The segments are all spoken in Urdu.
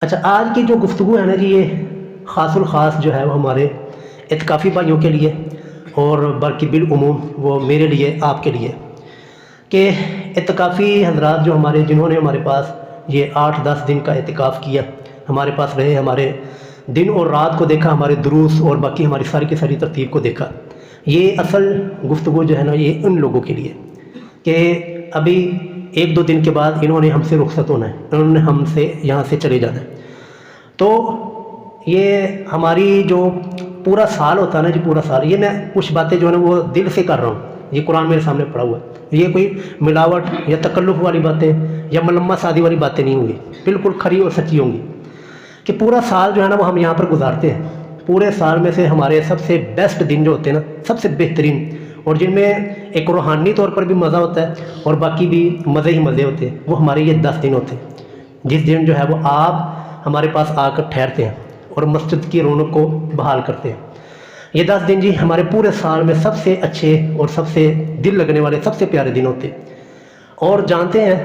اچھا، آج کی جو گفتگو ہے نا جی، یہ خاص الخاص جو ہے وہ ہمارے اعتکافی بھائیوں کے لیے اور باقی بالعموم وہ میرے لیے، آپ کے لیے، کہ اعتکافی حضرات جو ہمارے، جنہوں نے ہمارے پاس یہ 8-10 دن کا اعتکاف کیا، ہمارے پاس رہے، ہمارے دن اور رات کو دیکھا، ہمارے دروس اور باقی ہماری ساری کی ساری ترتیب کو دیکھا۔ یہ اصل گفتگو جو ہے نا، یہ ان لوگوں کے لیے کہ ابھی 1-2 دن کے بعد انہوں نے ہم سے رخصت ہونا ہے، انہوں نے ہم سے یہاں سے چلے جانا ہے۔ تو یہ ہماری جو پورا سال ہوتا ہے نا جی، پورا سال، یہ میں کچھ باتیں جو ہے نا وہ دل سے کر رہا ہوں، یہ قرآن میرے سامنے پڑا ہوا ہے، یہ کوئی ملاوٹ یا تکلف والی باتیں یا ملمہ سادی والی باتیں نہیں ہوں گی، بالکل کھری اور سچی ہوں گی کہ پورا سال جو ہے نا وہ ہم یہاں پر گزارتے ہیں۔ پورے سال میں سے ہمارے سب سے بیسٹ دن جو ہوتے ہیں نا، سب سے بہترین، اور جن میں ایک روحانی طور پر بھی مزہ ہوتا ہے اور باقی بھی مزے ہی مزے ہوتے ہیں، وہ ہمارے یہ 10 دن ہوتے ہیں، جس دن جو ہے وہ آپ ہمارے پاس آ کر ٹھہرتے ہیں اور مسجد کی رونق کو بحال کرتے ہیں۔ یہ 10 دن جی ہمارے پورے سال میں سب سے اچھے اور سب سے دل لگنے والے، سب سے پیارے دن ہوتے ہیں۔ اور جانتے ہیں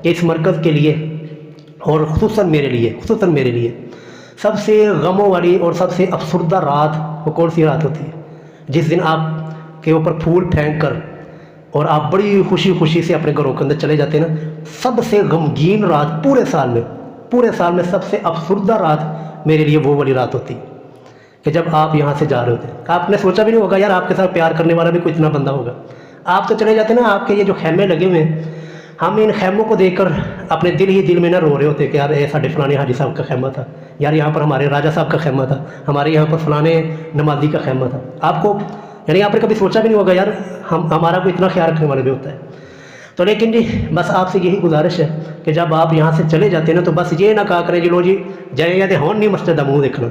کہ اس مرکز کے لیے اور خصوصاً میرے لیے سب سے غموں والی اور سب سے افسردہ رات وہ کون سی رات ہوتی ہے؟ جس دن آپ کے اوپر پھول پھینک کر اور آپ بڑی خوشی سے اپنے گھروں کے اندر چلے جاتے ہیں نا۔ سب سے غمگین رات پورے سال میں سب سے افسردہ رات میرے لیے وہ والی رات ہوتی ہے کہ جب آپ یہاں سے جا رہے ہوتے ہیں۔ آپ نے سوچا بھی نہیں ہوگا یار آپ کے ساتھ پیار کرنے والا بھی کوئی اتنا بندہ ہوگا۔ آپ تو چلے جاتے ہیں نا، آپ کے یہ جو خیمے لگے ہوئے ہیں، ہم ان خیموں کو دیکھ کر اپنے دل میں نہ رو رہے ہوتے کہ یار یہ ساڈے فلانے حاجی صاحب کا خیمہ تھا، یار یہاں پر ہمارے راجہ صاحب کا خیمہ تھا، ہمارے یہاں پر فلانے نمازی کا خیمہ تھا۔ آپ کو یعنی آپ نے کبھی سوچا بھی نہیں ہوگا یار ہمارا کوئی اتنا خیال رکھنے والا بھی ہوتا ہے۔ تو لیکن جی بس آپ سے یہی گزارش ہے کہ جب آپ یہاں سے چلے جاتے ہیں نا، تو بس یہ نہ کہا کریں جی لو جی جائے یا ہون نہیں مسجد کا منہ دیکھنا،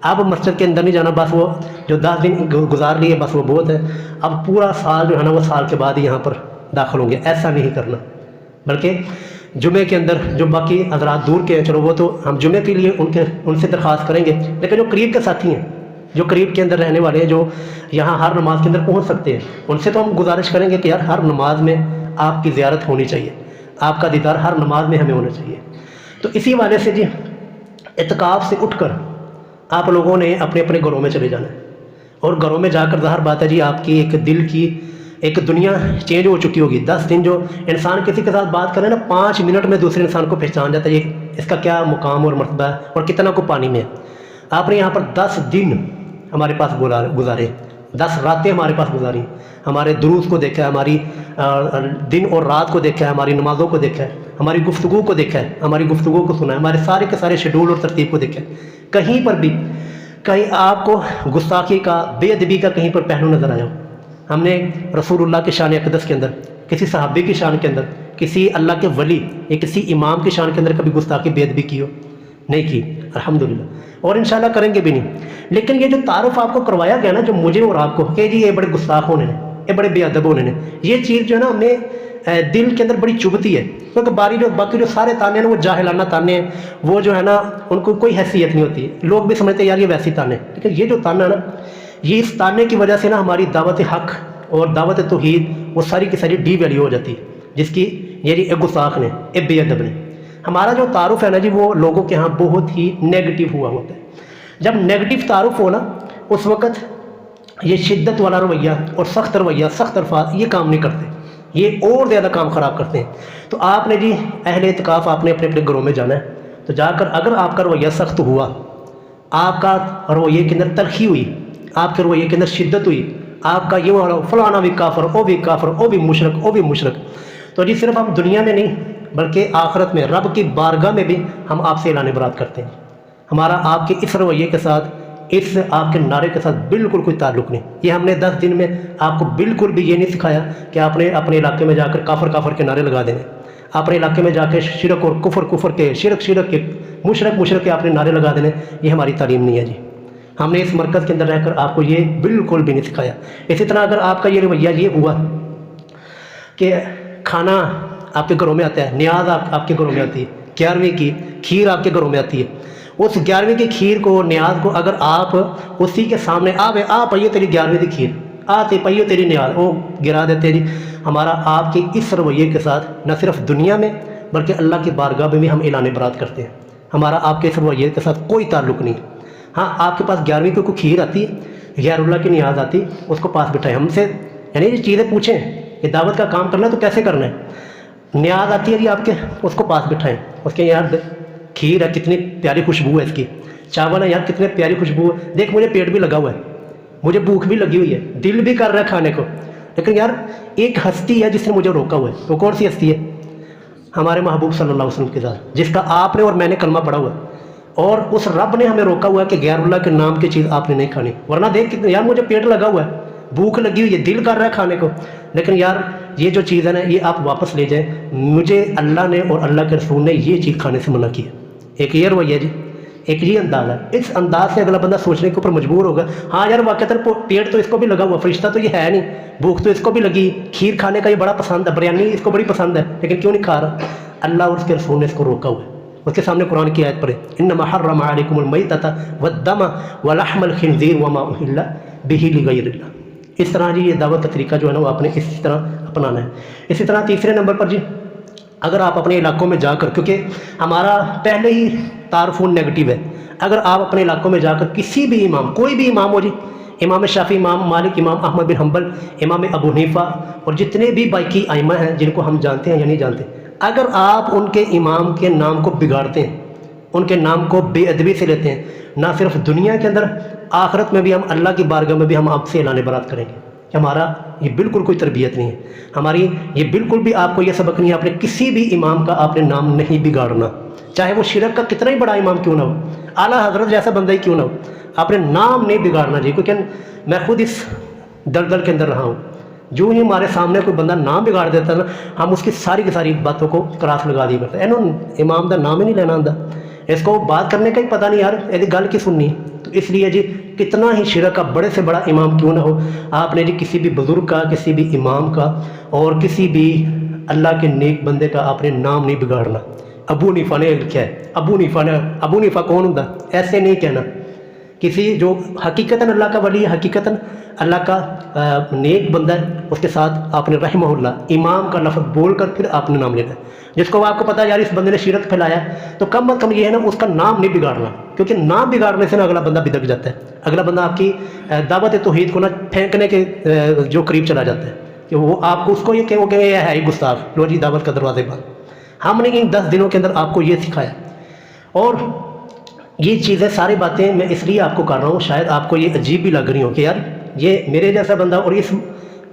اب مسجد کے اندر نہیں جانا، بس وہ جو 10 دن گزار لیے بس وہ بہت ہے، اب پورا سال جو ہے نا وہ سال کے بعد ہی یہاں پر داخل ہوں گے۔ ایسا نہیں کرنا، بلکہ جمعے کے اندر جو باقی حضرات دور کے ہیں، چلو وہ تو ہم جمعے کے لیے ان سے درخواست کریں گے، لیکن جو قریب کے ساتھی ہیں، جو قریب کے اندر رہنے والے ہیں، جو یہاں ہر نماز کے اندر پہنچ سکتے ہیں، ان سے تو ہم گزارش کریں گے کہ یار ہر نماز میں آپ کی زیارت ہونی چاہیے، آپ کا دیدار ہر نماز میں ہمیں ہونا چاہیے۔ تو اسی وجہ سے جی اعتکاف سے اٹھ کر آپ لوگوں نے اپنے اپنے گھروں میں چلے جانا ہے، اور گھروں میں جا کر ظاہر بات ہے جی آپ کی ایک دل کی ایک دنیا چینج ہو چکی ہوگی۔ 10 دن جو انسان کسی کے ساتھ بات کرے نا، 5 منٹ میں دوسرے انسان کو پہچان جاتا ہے یہ اس کا کیا مقام اور مرتبہ ہے اور کتنا کو پانی میں ہے۔ آپ نے یہاں پر 10 دن ہمارے پاس گزارے، 10 راتیں ہمارے پاس گزاری، ہمارے دروس کو دیکھا ہے، ہماری دن اور رات کو دیکھا ہے، ہماری نمازوں کو دیکھا ہے، ہماری گفتگو کو دیکھا ہے، ہماری گفتگو کو سنا ہے، ہمارے سارے کے سارے شیڈول اور ترتیب کو دیکھا ہے۔ کہیں پر بھی کہیں آپ کو گستاخی کا، بے ادبی کا کہیں پر پہلو نظر آیا ہو؟ ہم نے رسول اللہ کی شان اقدس کے اندر، کسی صحابی کی شان کے اندر، کسی اللہ کے ولی یا کسی امام کی شان کے اندر کبھی گستاخی بے ادبی کی ہو؟ نہیں کی، الحمدللہ، اور انشاءاللہ کریں گے بھی نہیں۔ لیکن یہ جو تعارف آپ کو کروایا گیا نا، جو مجھے اور آپ کو، کہ جی یہ بڑے گستاخ ہونے نے، یہ بڑے بے ادب ہونے نے، یہ چیز جو ہے نا ہمیں دل کے اندر بڑی چبھتی ہے، کیونکہ باقی جو سارے تانے ہیں وہ جاہلانہ تانے ہیں، وہ جو ہے نا ان کو کوئی حیثیت نہیں ہوتی، لوگ بھی سمجھتے ہیں یار یہ ویسی تانے، لیکن یہ جو تانا ہے نا، یہ اس تانے کی وجہ سے نا ہماری دعوت حق اور دعوت توحید وہ ساری کی ساری ڈی ویلیو ہو جاتی ہے، جس کی یہ گستاخ نے، یہ بے ادب نے۔ ہمارا جو تعارف ہے نا جی، وہ لوگوں کے ہاں بہت ہی نیگیٹو ہوا ہوتا ہے۔ جب نیگیٹو تعارف ہو نا، اس وقت یہ شدت والا رویہ اور سخت رویہ، سخت الفاظ یہ کام نہیں کرتے، یہ اور زیادہ کام خراب کرتے ہیں۔ تو آپ نے جی اہل اعتکاف آپ نے اپنے اپنے گھروں میں جانا ہے، تو جا کر اگر آپ کا رویہ سخت ہوا، آپ کا رویے کے اندر تلخی ہوئی، آپ کے رویے کے اندر شدت ہوئی، آپ کا یہ ہو فلانا بھی کافر، او بھی کافر، او بھی مشرک، او بھی مشرک، تو جی صرف ہم دنیا میں نہیں بلکہ آخرت میں رب کی بارگاہ میں بھی ہم آپ سے اعلان برات کرتے ہیں۔ ہمارا آپ کے اس رویے کے ساتھ، اس آپ کے نعرے کے ساتھ بالکل کوئی تعلق نہیں۔ یہ ہم نے 10 دن میں آپ کو بالکل بھی یہ نہیں سکھایا کہ آپ نے اپنے علاقے میں جا کر کافر کے نعرے لگا دینے، اپنے علاقے میں جا کے شرک اور کفر کے، شرک کے، مشرک کے آپ نے نعرے لگا دینے، یہ ہماری تعلیم نہیں ہے جی۔ ہم نے اس مرکز کے اندر رہ کر آپ کو یہ بالکل بھی نہیں سکھایا۔ اسی طرح اگر آپ کا یہ رویہ یہ ہوا کہ کھانا آپ کے گھروں میں آتا ہے، نیاز آپ کے گھروں میں آتی ہے، 11ویں کی کھیر آپ کے گھروں میں آتی ہے، اس 11ویں کی کھیر کو، نیاز کو اگر آپ اسی کے سامنے آ پائیے تیری 11ویں کی کھیر، آتے پائیے تیری نیاز، وہ گرا دیتے جی۔ ہمارا آپ کے اس رویے کے ساتھ نہ صرف دنیا میں بلکہ اللہ کی بارگاہ میں بھی ہم اعلان برات کرتے ہیں ہمارا آپ کے اس رویے کے ساتھ کوئی تعلق نہیں. ہاں آپ کے پاس 11ویں کو کوئی کھیر آتی ہے، غیر اللہ کی نیاز آتی، اس کو پاس بٹھائیں ہم سے، یعنی یہ چیزیں پوچھیں کہ دعوت کا کام کرنا ہے تو کیسے کرنا ہے. نیاز آتی ہے جی آپ کے، اس کو پاس بٹھائیں، اس کے یار کھیر ہے کتنی پیاری خوشبو ہے اس کی، چاول ہے یار کتنے پیاری خوشبو ہے، دیکھ مجھے پیٹ بھی لگا ہوا ہے، مجھے بھوک بھی لگی ہوئی ہے، دل بھی کر رہا ہے کھانے کو، لیکن یار ایک ہستی ہے جس نے مجھے روکا ہوا ہے. وہ کون سی ہستی ہے؟ ہمارے محبوب صلی اللہ علیہ وسلم کے ساتھ، جس کا آپ نے اور میں نے کلمہ پڑھا ہوا ہے. اور اس رب نے ہمیں روکا ہوا ہے کہ غیر اللہ کے نام کی چیز آپ نے نہیں کھانی. ورنہ دیکھ کتنے یار مجھے پیٹ لگا ہوا ہے، بھوک لگی ہوئی ہے، دل کر رہا ہے کھانے کو، لیکن یار یہ جو چیز ہے نا یہ آپ واپس لے جائیں، مجھے اللہ نے اور اللہ کے رسول نے یہ چیز کھانے سے منع کی ہے. ایک یہ رویہ جی، ایک یہ انداز ہے. اس انداز سے اگلا بندہ سوچنے کے اوپر مجبور ہوگا، ہاں یار واقعتاً پیٹ تو اس کو بھی لگا ہوا، فرشتہ تو یہ ہے نہیں، بھوک تو اس کو بھی لگی، کھیر کھانے کا یہ بڑا پسند ہے، بریانی اس کو بڑی پسند ہے، لیکن کیوں نہیں کھا رہا؟ اللہ اور اس کے رسول نے اس کو روکا ہوا ہے. اس کے سامنے قرآن کی آیت پڑھے، انما حرم علیکم المیتۃ والدم ولحم الخنزیر وما اہل بہ لغیر اللہ. اس طرح جی یہ دعوت کا طریقہ جو ہے نا وہ آپ نے اسی طرح اپنانا ہے. اسی طرح تیسرے نمبر پر جی، اگر آپ اپنے علاقوں میں جا کر، کیونکہ ہمارا پہلے ہی تعارفون نیگیٹو ہے، اگر آپ اپنے علاقوں میں جا کر کسی بھی امام، کوئی بھی امام ہو جی، امام شافعی، امام مالک، امام احمد بن حنبل، امام ابو حنیفہ اور جتنے بھی باقی ائمہ ہیں جن کو ہم جانتے ہیں یا نہیں جانتے، اگر آپ ان کے امام کے نام کو بگاڑتے ہیں، ان کے نام کو بے ادبی سے لیتے ہیں، نہ صرف دنیا کے اندر، آخرت میں بھی ہم اللہ کی بارگاہ میں بھی ہم آپ سے اعلان برات کریں گے کہ ہمارا یہ بالکل کوئی تربیت نہیں ہے، ہماری یہ بالکل بھی آپ کو یہ سبق نہیں ہے، آپ نے کسی بھی امام کا آپ نے نام نہیں بگاڑنا، چاہے وہ شرک کا کتنا ہی بڑا امام کیوں نہ ہو، اعلیٰ حضرت جیسا بندہ ہی کیوں نہ ہو، آپ نے نام نہیں بگاڑنا جی. کیونکہ میں خود اس دلدل کے اندر رہا ہوں، جو ہی ہمارے سامنے کوئی بندہ نام بگاڑ دیتا ہے نا، ہم اس کی ساری کی ساری باتوں کو کراس لگا دیا کرتے ہیں، امام دا نام ہی نہیں لینا آتا، اس کو بات کرنے کا ہی پتہ نہیں یار یہ گل کی سننی. تو اس لیے جی کتنا ہی شرک کا بڑے سے بڑا امام کیوں نہ ہو، آپ نے جی کسی بھی بزرگ کا، کسی بھی امام کا اور کسی بھی اللہ کے نیک بندے کا آپ نے نام نہیں بگاڑنا. ابو حنیفہ نے لکھا ہے، ابو حنیفہ کون ہوتا؟ ایسے نہیں کہنا. کسی جو حقیقتاً اللہ کا ولی ہے، حقیقتاً اللہ کا نیک بندہ ہے، اس کے ساتھ آپ نے رحمہ اللہ امام کا لفظ بول کر پھر آپ نے نام لینا ہے. جس کو آپ کو پتا ہے یار اس بندے نے شرک پھیلایا تو کم از کم یہ ہے نا اس کا نام نہیں بگاڑنا، کیونکہ نام بگاڑنے سے نا اگلا بندہ بدک جاتا ہے، اگلا بندہ آپ کی دعوت توحید کو نا پھینکنے کے جو قریب چلا جاتا ہے کہ وہ آپ کو اس کو یہ کہ وہ کہ یہ ہے ہی گستاخ، لو جی دعوت کا دروازے بند. ہم نے ان 10 دنوں کے اندر آپ کو یہ سکھایا، اور یہ چیزیں ساری باتیں میں اس لیے آپ کو کر رہا ہوں، شاید آپ کو یہ عجیب بھی لگ رہی ہوں کہ یار یہ میرے جیسا بندہ اور اس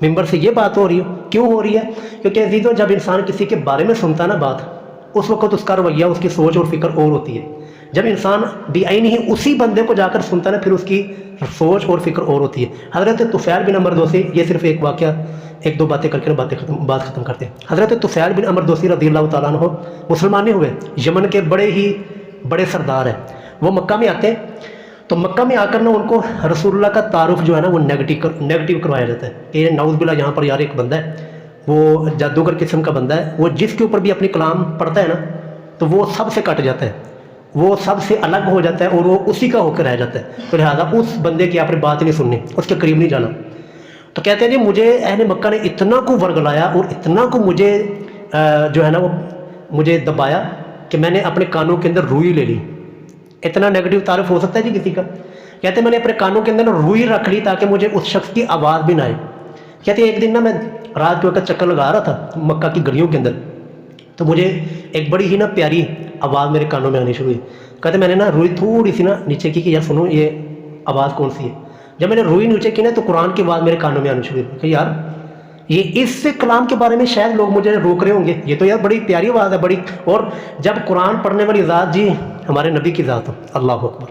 ممبر سے یہ بات ہو رہی ہو، کیوں ہو رہی ہے؟ کیونکہ عزیزوں جب انسان کسی کے بارے میں سنتا نا بات، اس وقت اس کا رویہ، اس کی سوچ اور فکر اور ہوتی ہے. جب انسان بعینہ ہی اسی بندے کو جا کر سنتا نا پھر اس کی سوچ اور فکر اور ہوتی ہے. حضرت طفیل بن عمر دوسی، یہ صرف ایک واقعہ، ایک دو باتیں کر کے بات ختم کرتے ہیں. حضرت طفیل بن عمر دوسی رضی اللہ تعالیٰ عنہ مسلمان نہیں ہوئے، یمن کے بڑے سردار ہیں. وہ مکہ میں آتے ہیں تو مکہ میں آ کر نا ان کو رسول اللہ کا تعارف جو ہے نا وہ نیگیٹو کروایا جاتا ہے کہ یہ نعوذ باللہ یہاں پر یار ایک بندہ ہے، وہ جادوگر قسم کا بندہ ہے، وہ جس کے اوپر بھی اپنی کلام پڑھتا ہے نا تو وہ سب سے کٹ جاتا ہے، وہ سب سے الگ ہو جاتا ہے اور وہ اسی کا ہو کر رہ جاتا ہے. تو لہٰذا اس بندے کی آپ نے بات نہیں سننی، اس کے قریب نہیں جانا. تو کہتے ہیں جی مجھے اہل مکہ نے اتنا کو ورگلایا اور اتنا کو مجھے جو ہے نا وہ مجھے دبایا کہ میں نے اپنے کانوں کے اندر روئی لے لی. اتنا نیگیٹو تعارف ہو سکتا ہے جی کسی کا؟ کہتے ہیں میں نے اپنے کانوں کے اندر روئی رکھ لی تاکہ مجھے اس شخص کی آواز بھی نہ آئے. کہتے ہیں ایک دن نا میں رات کے وقت چکر لگا رہا تھا مکہ کی گلیوں کے اندر، تو مجھے ایک بڑی ہی نا پیاری آواز میرے کانوں میں آنی شروع ہوئی. کہتے میں نے نا روئی تھوڑی سی نا نیچے کی کہ یار سنو یہ آواز کون سی ہے. جب میں نے روئی نیچے کی نا تو قرآن کی آواز میرے کانوں میں آنی شروع ہوئی کہ یار یہ اس سے کلام کے بارے میں شاید لوگ مجھے روک رہے ہوں گے، یہ تو یار بڑی پیاری آواز ہے بڑی. اور جب قرآن پڑھنے والی ذات جی ہمارے نبی کی ذات ہو، اللہ اکبر.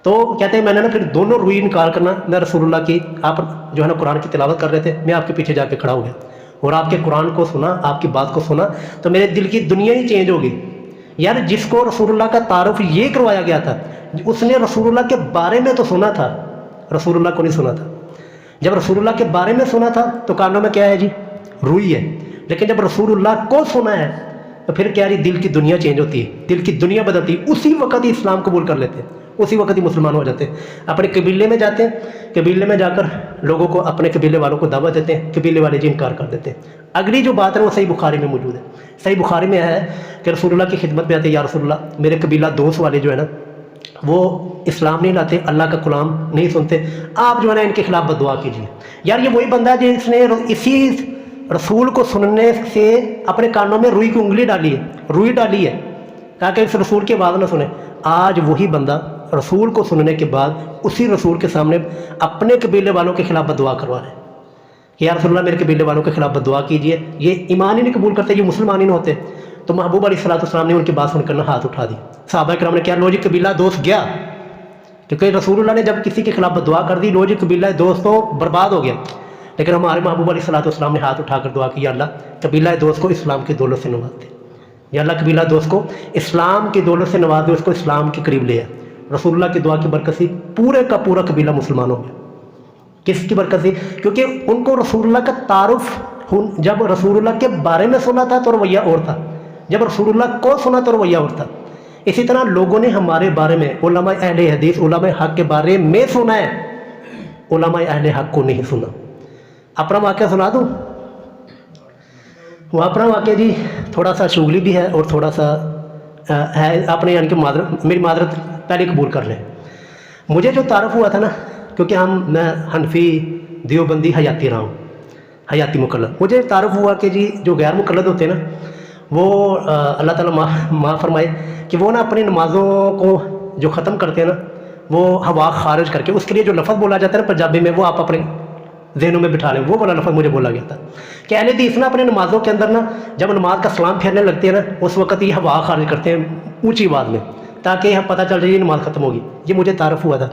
تو کہتے ہیں میں نے نا پھر دونوں روئی نکال کرنا، میں رسول اللہ کی، آپ جو ہے نا قرآن کی تلاوت کر رہے تھے، میں آپ کے پیچھے جا کے کھڑا ہو گیا اور آپ کے قرآن کو سنا، آپ کی بات کو سنا تو میرے دل کی دنیا ہی چینج ہو گئی. یار جس کو رسول اللہ کا تعارف یہ کروایا گیا تھا اس نے رسول اللہ کے بارے میں تو سنا تھا، رسول اللہ کو نہیں سنا تھا. جب رسول اللہ کے بارے میں سنا تھا تو کانوں میں کیا ہے جی؟ روئی ہے. لیکن جب رسول اللہ کو سنا ہے تو پھر کیا رہی دل کی دنیا چینج ہوتی ہے, دل کی دنیا بدلتی ہے, اسی وقت ہی اسلام قبول کر لیتے ہیں, اسی وقت ہی مسلمان ہو جاتے ہیں. اپنے قبیلے میں جاتے ہیں, قبیلے میں جا کر لوگوں کو, اپنے قبیلے والوں کو دعوت دیتے ہیں, قبیلے والے جی انکار کر دیتے ہیں. اگلی جو بات ہے وہ صحیح بخاری میں موجود ہے. صحیح بخاری میں ہے کہ رسول اللہ کی خدمت میں آتے ہیں, یا رسول اللہ میرے قبیلہ دوست والے جو ہے نا وہ اسلام نہیں لاتے, اللہ کا کلام نہیں سنتے, آپ جو ہے نا ان کے خلاف بد دعا کیجیے. یار یہ وہی بندہ ہے جس نے اسی رسول کو سننے سے اپنے کانوں میں روئی کی انگلی ڈالی ہے, روئی ڈالی ہے تاکہ اس رسول کی آواز نہ سنے. آج وہی بندہ رسول کو سننے کے بعد اسی رسول کے سامنے اپنے قبیلے والوں کے خلاف بد دعا کروا رہے ہیں کہ یا رسول اللہ میرے قبیلے والوں کے خلاف بد دعا کیجیے. یہ ایمان ہی نہیں قبول کرتے, یہ مسلمان ہی نہیں ہوتے. تو محبوب علیہ السلام نے ان کی بات سن کر ہاتھ اٹھا دی. صحابہ کرام نے کیا, لو جی قبیلہ دوست گیا, کیونکہ رسول اللہ نے جب کسی کے خلاف بد دعا کر دی, لو جی قبیلہ دوست تو برباد ہو گیا. لیکن ہمارے محبوب علیہ السلام نے ہاتھ اٹھا کر دعا کی, یا اللہ قبیلہ دوست کو اسلام کی دولت سے نواز دے, یا اللہ قبیلہ دوست کو اسلام کی دولت سے نواز دے, اس کو اسلام کے قریب لے آئے. رسول اللہ کی دعا کی برکت سے پورے کا پورا قبیلہ مسلمان ہو گیا. کس کی برکت سے؟ کیونکہ ان کو رسول اللہ کا تعارف, جب رسول اللہ کے بارے میں سنا تھا تو رویہ اور تھا, جب رسول اللہ کو سنا تو رویہ اور تھا. اسی طرح لوگوں نے ہمارے بارے میں, علماء اہل حدیث, علماء حق کے بارے میں سنا ہے, علماء اہل حق کو نہیں سنا. اپنا واقعہ سنا دوں. وہ اپنا واقعہ جی تھوڑا سا شغلی بھی ہے اور تھوڑا سا ہے اپنے, یعنی کہ میری معذرت پہلے قبول کر لیں. مجھے جو تعارف ہوا تھا نا, کیونکہ میں حنفی دیوبندی حیاتی رہا ہوں, حیاتی مقلد. مجھے تعارف ہوا کہ جی جو غیر مقلد ہوتے ہیں نا وہ اللہ تعالیٰ معاف فرمائے کہ وہ نا اپنی نمازوں کو جو ختم کرتے ہیں نا وہ ہوا خارج کر کے, اس کے لیے جو لفظ بولا جاتا ہے نا پنجابی میں, وہ آپ اپنے ذہنوں میں بٹھا لیں. وہ والا لفظ مجھے بولا گیا تھا کہ اہل حدیث نا اپنے نمازوں کے اندر نا جب نماز کا سلام پھیرنے لگتے ہیں نا اس وقت یہ ہوا خارج کرتے ہیں اونچی آواز میں, تاکہ پتہ چل جائے یہ نماز ختم ہوگی. یہ مجھے تعارف ہوا تھا,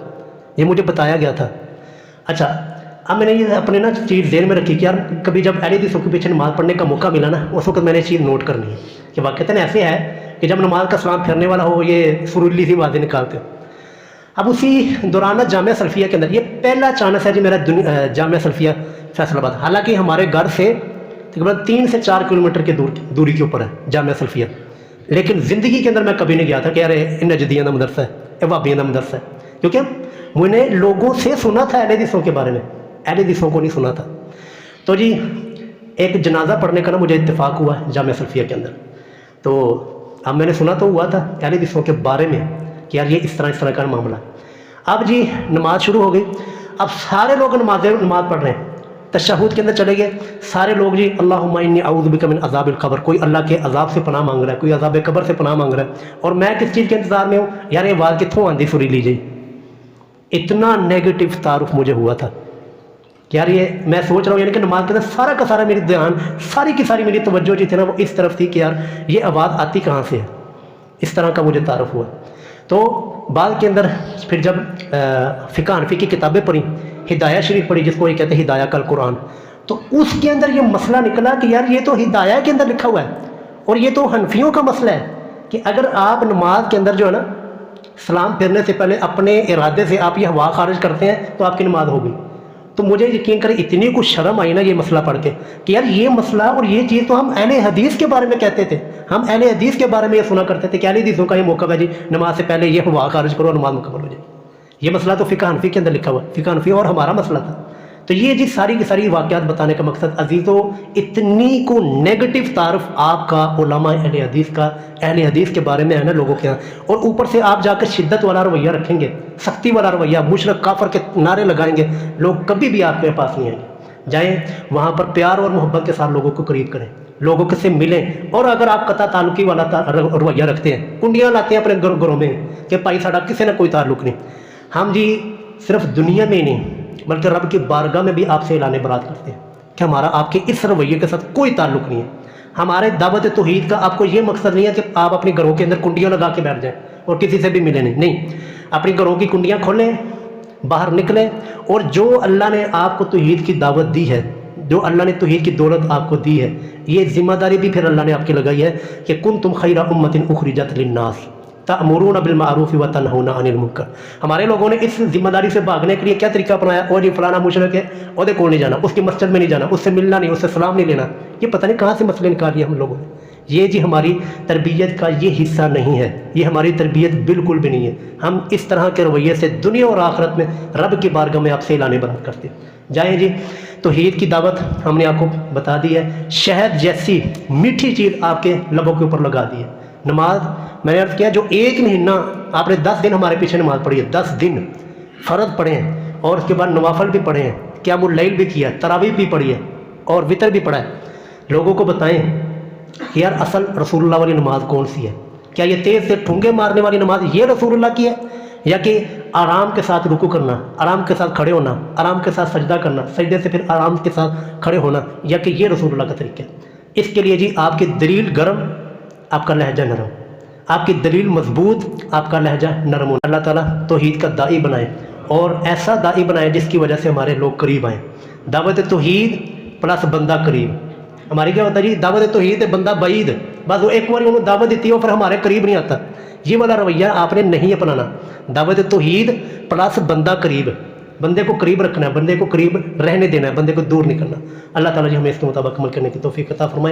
یہ مجھے بتایا گیا تھا. اچھا اب میں نے یہ اپنے نا چیز ذہن میں رکھی کہ یار کبھی جب اہل حدیثوں کے پیچھے نماز پڑھنے کا موقع ملا نا اس وقت میں نے چیز نوٹ کرنی ہے کہ واقعتاً ایسے ہے کہ جب نماز کا سلام پھیرنے والا ہو یہ سریلی سی باتیں نکالتے ہو. اب اسی دوران جامعہ سلفیہ کے اندر, یہ پہلا چانس ہے جی میرا جامعہ سلفیہ فیصل آباد, حالانکہ ہمارے گھر سے تقریباً 3 سے 4 کلومیٹر کی دوری کے اوپر ہے جامعہ سلفیہ, لیکن زندگی کے اندر میں کبھی نہیں گیا تھا کہ یار ان نجدیاں کا مدرسہ ہے, یہ وہابیوں کا مدرسہ ہے, کیونکہ میں نے لوگوں سے سنا تھا اہل حدیثوں کے بارے میں, اہل حدیثوں کو نہیں سنا تھا. تو جی ایک جنازہ پڑھنے کا نا مجھے اتفاق ہوا جامعہ سلفیہ کے اندر. تو اب میں نے سنا تو ہوا تھا اہل حدیثوں کے بارے میں کہ یار یہ اس طرح کا معاملہ ہے. اب جی نماز شروع ہو گئی, اب سارے لوگ نماز پڑھ رہے ہیں, تشہد کے اندر چلے گئے سارے لوگ جی اللہم انی اعوذ بک من عذاب القبر, کوئی اللہ کے عذاب سے پناہ مانگ رہا ہے, کوئی عذاب قبر سے پناہ مانگ رہا ہے. اور میں کس چیز کے انتظار میں ہوں, یار یہ آواز کتوں آندھی سری لیجیے. اتنا نیگیٹو تعارف مجھے ہوا تھا کہ یار یہ میں سوچ رہا ہوں, یعنی کہ نماز کے اندر سارا کا سارا میری دھیان, ساری کی ساری میری توجہ جو تھی نا وہ اس طرف تھی کہ یار یہ آواز آتی کہاں سے ہے. اس طرح کا مجھے تعارف ہوا. تو بعد کے اندر پھر جب فقہ حنفی کی کتابیں پڑھی, ہدایہ شریف پڑھی جس کو یہ کہتے ہیں ہدایہ کل قرآن, تو اس کے اندر یہ مسئلہ نکلا کہ یار یہ تو ہدایہ کے اندر لکھا ہوا ہے اور یہ تو حنفیوں کا مسئلہ ہے کہ اگر آپ نماز کے اندر جو ہے نا سلام پھیرنے سے پہلے اپنے ارادے سے آپ یہ ہوا خارج کرتے ہیں تو آپ کی نماز ہوگی. تو مجھے یقین کریں اتنی کچھ شرم آئی نا یہ مسئلہ پڑھ کے کہ یار یہ مسئلہ اور یہ چیز تو ہم اہل حدیث کے بارے میں کہتے تھے, ہم اہل حدیث کے بارے میں یہ سنا کرتے تھے کہ اہل حدیثوں کا یہ موقع ہے جی نماز سے پہلے یہ ہوا خارج کرو اور نماز مکمل ہو جائے. یہ مسئلہ تو فقہ حنفی کے اندر لکھا ہوا ہے, فقہ حنفی اور ہمارا مسئلہ تھا. تو یہ جی ساری کی ساری واقعات بتانے کا مقصد عزیزو, اتنی کو نیگیٹو تعارف آپ کا علماء اہل حدیث کے بارے میں ہے نا لوگوں کے یہاں, اور اوپر سے آپ جا کر شدت والا رویہ رکھیں گے, سختی والا رویہ, مشرک کافر کے نعرے لگائیں گے, لوگ کبھی بھی آپ کے پاس نہیں آئیں گے. جائیں وہاں پر پیار اور محبت کے ساتھ لوگوں کو قریب کریں, لوگوں کے سے ملیں. اور اگر آپ قطع تعلقی والا رویہ رکھتے ہیں, کنڈیاں لاتے ہیں اپنے گھروں میں کہ بھائی ساڈا کسی نہ کوئی تعلق نہیں, ہم جی صرف دنیا میں ہی نہیں بلکہ رب کی بارگاہ میں بھی آپ سے اعلان برات کرتے ہیں کہ ہمارا آپ کے اس رویے کے ساتھ کوئی تعلق نہیں ہے. ہمارے دعوت توحید کا آپ کو یہ مقصد نہیں ہے کہ آپ اپنے گھروں کے اندر کنڈیاں لگا کے بیٹھ جائیں اور کسی سے بھی ملیں نہیں. اپنی گھروں کی کنڈیاں کھولیں, باہر نکلیں, اور جو اللہ نے آپ کو توحید کی دعوت دی ہے, جو اللہ نے توحید کی دولت آپ کو دی ہے, یہ ذمہ داری بھی پھر اللہ نے آپ کی لگائی ہے کہ کنتم خیر امۃ اخرجت للناس تأمرون بالمعروف وتنہون عن المنکر. ہمارے لوگوں نے اس ذمہ داری سے بھاگنے کے لیے کیا طریقہ اپنایا, اور یہ فلانا مشرک ہے اور کول نہیں جانا, اس کی مسجد میں نہیں جانا, اس سے ملنا نہیں, اس سے سلام نہیں لینا. یہ پتہ نہیں کہاں سے مسئلے نکال لیے ہم لوگوں نے. یہ جی ہماری تربیت کا یہ حصہ نہیں ہے، یہ ہماری تربیت بالکل بھی نہیں ہے۔ ہم اس طرح کے رویے سے دنیا اور آخرت میں رب کی بارگاہ میں آپ سے اعلان برات کرتے ہیں۔ جائیں جی، توحید کی دعوت ہم نے آپ کو بتا دی ہے، شہد جیسی میٹھی چیز آپ کے لبوں کے اوپر لگا دی ہے۔ نماز میں نے عرض کیا، جو ایک مہینہ آپ نے 10 دن ہمارے پیچھے نماز پڑھی ہے، 10 دن فرض پڑھے ہیں اور اس کے بعد نوافل بھی پڑھے ہیں، قیام اللیل بھی کیا ہے، تراویح بھی پڑھی ہے اور وتر بھی پڑھا ہے، لوگوں کو بتائیں کہ یار اصل رسول اللہ والی نماز کون سی ہے؟ کیا یہ تیز سے ٹھونگے مارنے والی نماز یہ رسول اللہ کی ہے، یا کہ آرام کے ساتھ رکوع کرنا، آرام کے ساتھ کھڑے ہونا، آرام کے ساتھ سجدہ کرنا، سجدے سے پھر آرام کے ساتھ کھڑے ہونا، یا کہ یہ رسول اللہ کا طریقہ ہے؟ اس کے لیے جی آپ کی دلیل گرم، آپ کا لہجہ نرم، آپ کی دلیل مضبوط، آپ کا لہجہ نرم ہونا۔ اللہ تعالیٰ توحید کا داعی بنائے اور ایسا داعی بنائے جس کی وجہ سے ہمارے لوگ قریب آئیں۔ دعوت توحید پلس بندہ قریب، ہماری کیا ہوتا ہے جی؟ دعوت توحید بندہ بعید، بس وہ ایک بار انہوں دعوت دیتی ہے اور پھر ہمارے قریب نہیں آتا۔ یہ والا رویہ آپ نے نہیں اپنانا۔ دعوت توحید پلس بندہ قریب، بندے کو قریب رکھنا ہے، بندے کو قریب رہنے دینا ہے، بندے کو دور نہیں کرنا۔ اللہ تعالیٰ جی ہمیں اس کے مطابق عمل کرنے کی توفیق عطا فرمائے۔